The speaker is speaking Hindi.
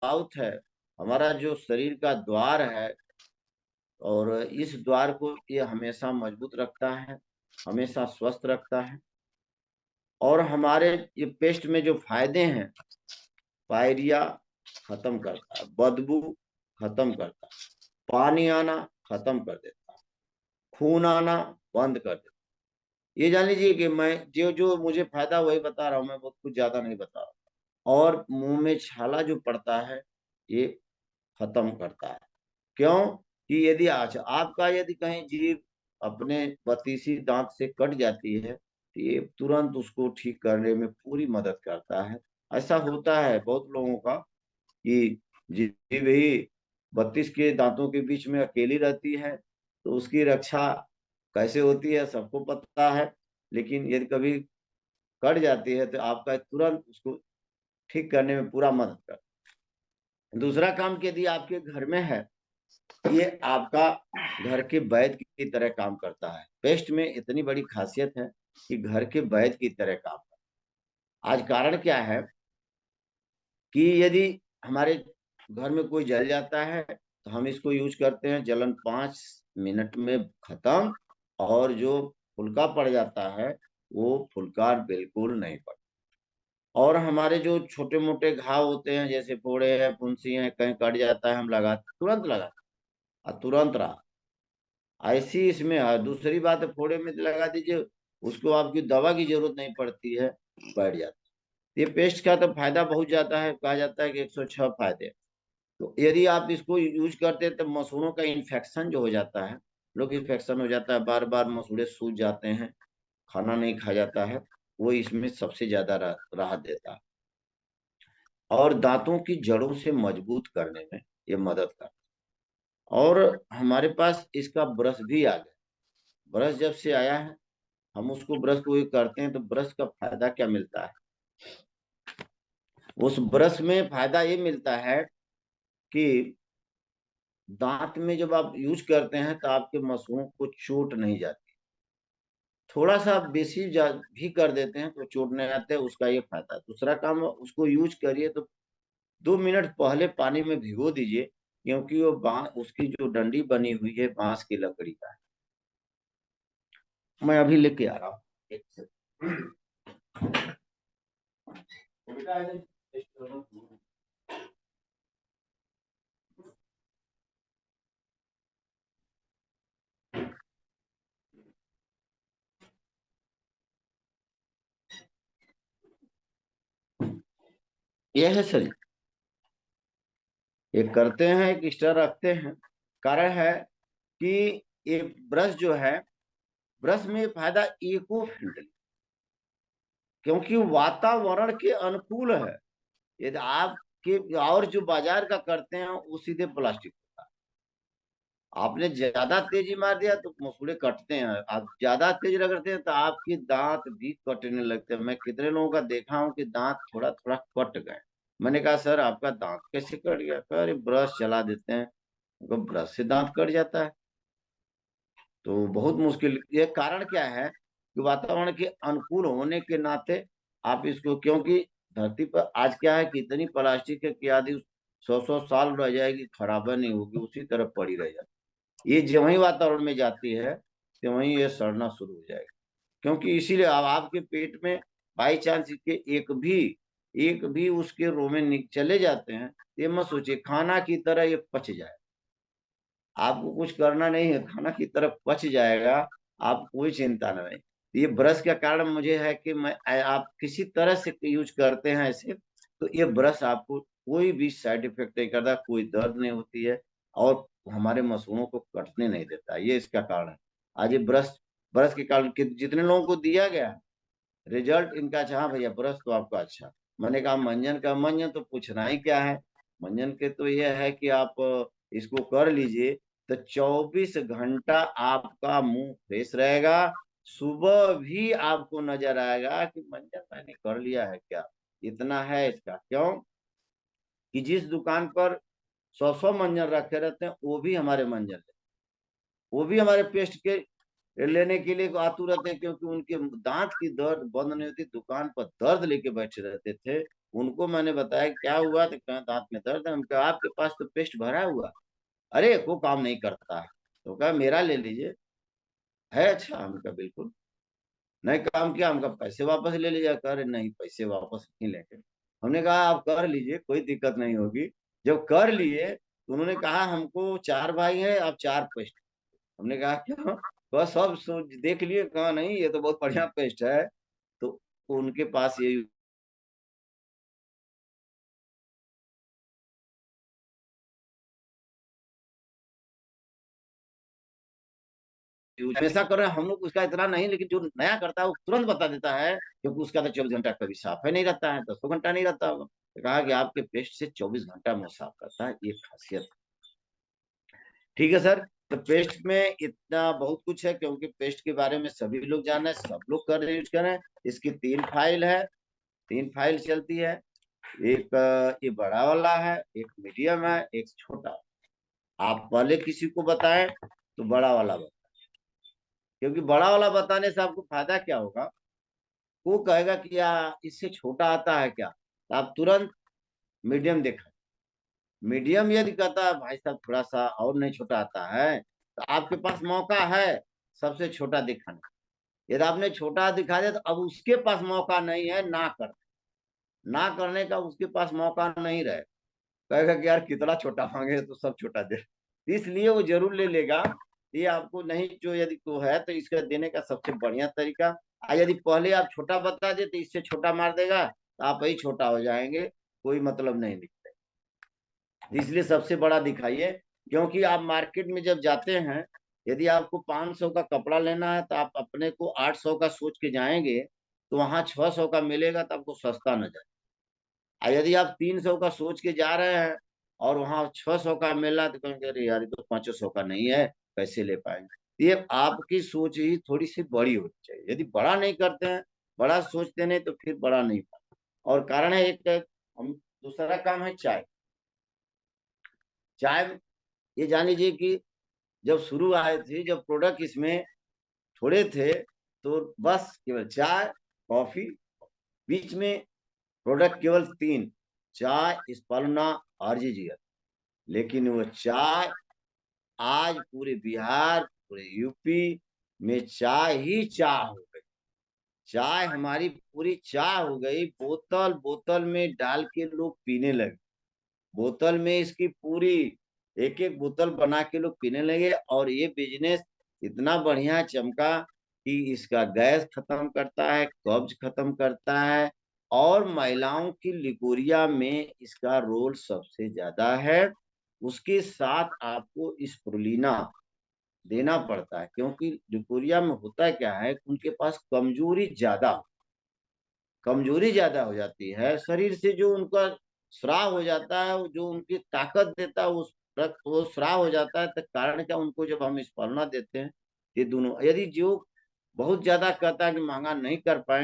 माउथ है, हमारा जो शरीर का द्वार है, और इस द्वार को ये हमेशा मजबूत रखता है, हमेशा स्वस्थ रखता है। और हमारे ये पेस्ट में जो फायदे हैं, पायरिया खत्म करता है, बदबू खत्म करता है, पानी आना खत्म कर देता है, खून आना बंद कर देता है। ये जान लीजिए कि मैं जो जो मुझे फायदा वही बता रहा हूँ, मैं बहुत कुछ ज्यादा नहीं बता रहा। और मुंह में छाला जो पड़ता है, ये खत्म करता है। क्यों? कि यदि आज आपका यदि कहीं जीभ अपने बतीसी दांत से कट जाती है, तो ये तुरंत उसको ठीक करने में पूरी मदद करता है। ऐसा होता है बहुत लोगों का कि जीभ ही 32 के दांतों के बीच में अकेली रहती है, तो उसकी रक्षा कैसे होती है सबको पता है। लेकिन यदि कभी कट जाती है तो आपका तुरंत उसको ठीक करने में पूरा मदद करता है। दूसरा काम कि यदि आपके घर में है, ये आपका घर के वैद्य की तरह काम करता है। पेस्ट में इतनी बड़ी खासियत है कि घर के वैद्य की तरह काम करता है। आज कारण क्या है कि यदि हमारे घर में कोई जल जाता है तो हम इसको यूज करते हैं, जलन 5 मिनट में खत्म। और जो फुल्का पड़ जाता है, वो फुल्कार बिल्कुल नहीं पड़ता। और हमारे जो छोटे मोटे घाव होते हैं, जैसे फोड़े हैं, फुंसी हैं, कहीं कट जाता है, हम लगाते तुरंत लगाते और तुरंत रहा। ऐसी इसमें है। दूसरी बात है, फोड़े में लगा दीजिए, उसको आपकी दवा की जरूरत नहीं पड़ती है, बैठ जाता है। ये पेस्ट का तो फायदा बहुत ज्यादा है, कहा जाता है कि 106 फायदे। तो यदि आप इसको यूज करते हैं तो मसूड़ों का इन्फेक्शन जो हो जाता है, लोग इन्फेक्शन हो जाता है, बार बार मसूड़े सूज जाते हैं, खाना नहीं खा जाता है, वो इसमें सबसे ज्यादा राहत देता है। और दांतों की जड़ों से मजबूत करने में ये मदद करता है। और हमारे पास इसका ब्रश भी आ गया। ब्रश जब से आया है, हम उसको ब्रश को करते हैं तो ब्रश का फायदा क्या मिलता है? उस ब्रश में फायदा ये मिलता है कि दांत में जब आप यूज करते हैं तो आपके मसूड़ों को चोट नहीं जाती। थोड़ा सा बेसी भी कर देते हैं तो चोट नहीं आते, उसका ये फायदा है। दूसरा काम, उसको यूज करिए तो 2 मिनट पहले पानी में भिगो दीजिए, क्योंकि वो बांस, उसकी जो डंडी बनी हुई है बांस की लकड़ी का है। मैं अभी लेके आ रहा हूँ, एक सेकंड। यह है सर, ये करते हैं, एक स्टर रखते हैं। कारण है कि ये ब्रश जो है, ब्रश में फायदा इको फ्रेंडली, क्योंकि वातावरण के अनुकूल है। यदि आपके और जो बाजार का करते हैं वो सीधे प्लास्टिक होता है। आपने ज्यादा तेजी मार दिया तो मसूड़े कटते हैं, आप ज्यादा तेज रगड़ते हैं तो आपके दांत भी कटने लगते हैं। मैं कितने लोगों का देखा हूं कि दांत थोड़ा थोड़ा कट गए। मैंने कहा सर आपका दांत कैसे कट गया? कह अरे ब्रश चला देते हैं। ब्रश से दांत कट जाता है? तो बहुत मुश्किल। ये कारण क्या है कि वातावरण के अनुकूल होने के नाते आप इसको, क्योंकि धरती पर आज क्या है कि इतनी प्लास्टिक है कि आदि 100 100 साल रह जाएगी, खराबा नहीं होगी, उसी तरह पड़ी रह जाती। ये जो वही वातावरण में जाती है तो वहीं ये सड़ना शुरू हो जाएगा। क्योंकि इसीलिए अब आपके पेट में बाई चांस के एक भी उसके रोमे चले जाते हैं, ये मत सोचिए खाना की तरह ये पच जाए। आपको कुछ करना नहीं है, खाना की तरफ पच जाएगा, आप कोई चिंता नहीं। ये ब्रश का कारण मुझे है कि मैं आप किसी तरह से यूज करते हैं ऐसे, तो ये ब्रश आपको कोई भी साइड इफेक्ट नहीं करता, कोई दर्द नहीं होती है, और हमारे मसूड़ों को कटने नहीं देता। ये इसका कारण है। आज ये ब्रश ब्रश के कारण जितने लोगों को दिया गया रिजल्ट इनका अच्छा, हाँ भैया ब्रश तो आपका अच्छा। मैंने कहा मंजन का, मंजन तो पूछना ही क्या है। मंजन के तो यह है कि आप इसको कर लीजिए तो 24 घंटा आपका मुंह फ्रेश रहेगा। सुबह भी आपको नजर आएगा कि मंजन मैंने कर लिया है क्या। इतना है इसका। क्यों कि जिस दुकान पर 100 100 मंजन रखे रहते हैं, वो भी हमारे मंजन है, वो भी हमारे पेस्ट के लेने के लिए आतुर रहते हैं, क्योंकि उनके दांत की दर्द बंद नहीं होती, दुकान पर दर्द लेके बैठे रहते थे। उनको मैंने बताया क्या हुआ, तो कहा दांत में दर्द है। हम कहा आपके पास तो पेस्ट भरा हुआ, अरे वो काम नहीं करता है। तो कहा मेरा ले लीजिए। है अच्छा, हम कहा बिल्कुल। नहीं काम किया, हम कहा पैसे वापस ले लीजिए। कह रहे नहीं पैसे वापस नहीं लेंगे। हमने कहा आप कर लीजिए, कोई दिक्कत नहीं होगी। जब कर लिए तो उन्होंने कहा हमको 4 भाई है, आप 4 पेस्ट। हमने कहा क्यों? बस सब सोच देख लिए, कहा नहीं ये तो बहुत बढ़िया पेस्ट है। तो उनके पास ये हमेशा कर रहे हैं। हम लोग उसका इतना नहीं, लेकिन जो नया करता है वो तुरंत बता देता है, क्योंकि उसका तो 24 घंटा कभी साफ है नहीं रहता है, 10 घंटा नहीं रहता होगा। तो कहा कि आपके पेस्ट से 24 घंटा मुंह साफ करता है, ये खासियत। ठीक है सर। तो पेस्ट में इतना बहुत कुछ है, क्योंकि पेस्ट के बारे में सभी लोग जान रहे हैं, सब लोग कर यूज कर रहे हैं। इसकी 3 फाइल है, 3 फाइल चलती है। एक ये बड़ा वाला है, एक मीडियम है, एक छोटा। आप पहले किसी को बताएं तो बड़ा वाला बताएं, क्योंकि बड़ा वाला बताने से आपको फायदा क्या होगा, वो कहेगा कि इससे छोटा आता है क्या, तो आप तुरंत मीडियम देखा। मीडियम यदि कहता है भाई साहब थोड़ा सा और नहीं छोटा आता है, तो आपके पास मौका है सबसे छोटा दिखाने। यदि आपने छोटा दिखा दिया तो अब उसके पास मौका नहीं है ना करने का, उसके पास मौका नहीं रहे। कहेगा कि यार कितना छोटा मांगे तो सब छोटा दे, इसलिए वो जरूर ले लेगा। ये आपको नहीं जो यदि तो है तो इसका देने का सबसे बढ़िया तरीका। यदि पहले आप छोटा बता दे तो इससे छोटा मार देगा, तो आप ही छोटा हो जाएंगे, कोई मतलब नहीं दिखता। इसलिए सबसे बड़ा दिखाइए। क्योंकि आप मार्केट में जब जाते हैं, यदि आपको 500 का कपड़ा लेना है तो आप अपने को 800 का सोच के जाएंगे, तो वहां 600 का मिलेगा तो आपको सस्ता न जाए। और यदि आप 300 का सोच के जा रहे हैं और वहां 600 का मिल रहा है, तो कहेंगे अरे यार ये तो 500 का नहीं है, कैसे ले पाएंगे। ये आपकी सोच ही थोड़ी सी बड़ी होनी चाहिए। यदि बड़ा नहीं करते हैं, बड़ा सोचते नहीं, तो फिर बड़ा नहीं पाते। और कारण है एक, हम दूसरा काम है चाय। चाय ये जान लीजिए कि जब शुरू आए थे, जब प्रोडक्ट इसमें थोड़े थे, तो बस केवल चाय कॉफी, बीच में प्रोडक्ट केवल 3, चाय स्पलना आरजीजीएल। लेकिन वो चाय आज पूरे बिहार पूरे यूपी में चाय ही चाय हो गई। चाय हमारी पूरी चाय हो गई, बोतल बोतल में डाल के लोग पीने लगे। बोतल में इसकी पूरी एक एक बोतल बना के लोग पीने लगे। और ये बिजनेस इतना बढ़िया चमका कि इसका गैस खत्म करता है, कब्ज खत्म करता है। और महिलाओं की लिकोरिया में इसका रोल सबसे ज्यादा है। उसके साथ आपको स्प्रुलिना देना पड़ता है, क्योंकि लिकोरिया में होता क्या है, उनके पास कमजोरी ज्यादा हो जाती है शरीर से। जो उनका स्राव हो जाता है, जो उनकी ताकत देता है उस रक्त, वो स्राव हो जाता है। तो कारण क्या, उनको जब हम स्पलना देते हैं, ये दोनों यदि जो बहुत ज्यादा कहता है कि महंगा नहीं कर पाए,